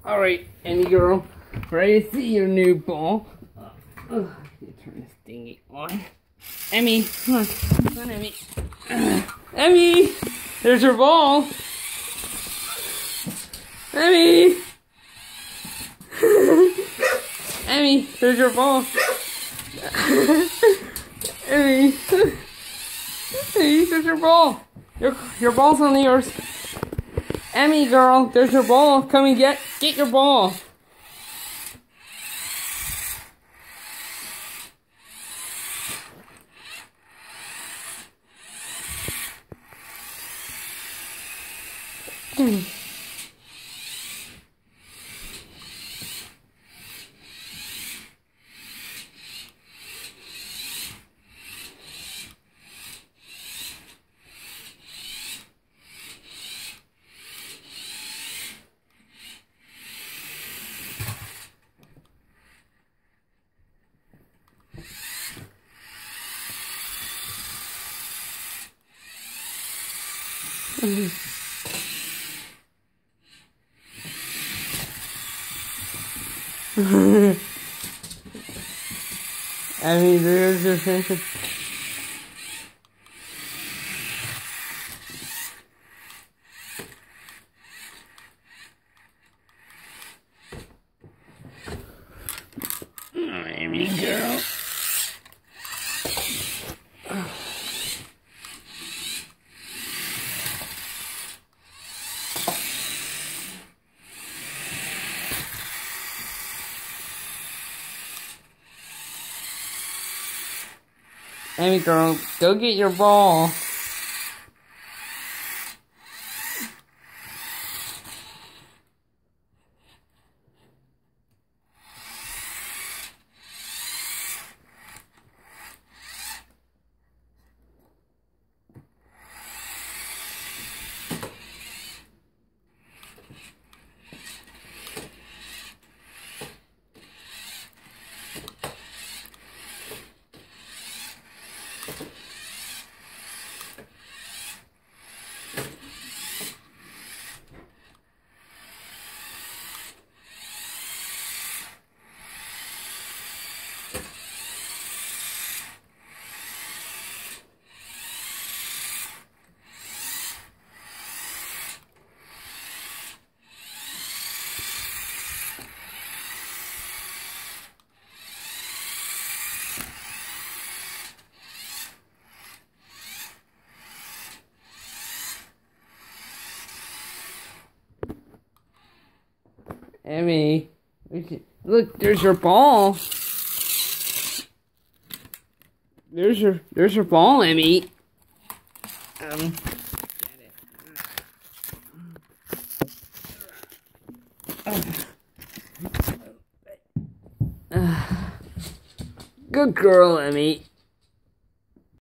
Alright, Emmy girl. Ready to see your new ball? You turn this thingy on. Emmy, come on. Come on, Emmy. Emmy! There's your ball! Emmy! Emmy, there's your ball! Emmy! Emmy, there's your ball! Your ball's on yours. Emmy girl, there's your ball. Come and get your ball. Emmy, there's your fish. Emmy girl. Emmy girl, go get your ball. Emmy, look, there's your ball. There's your ball, Emmy. Good girl, Emmy.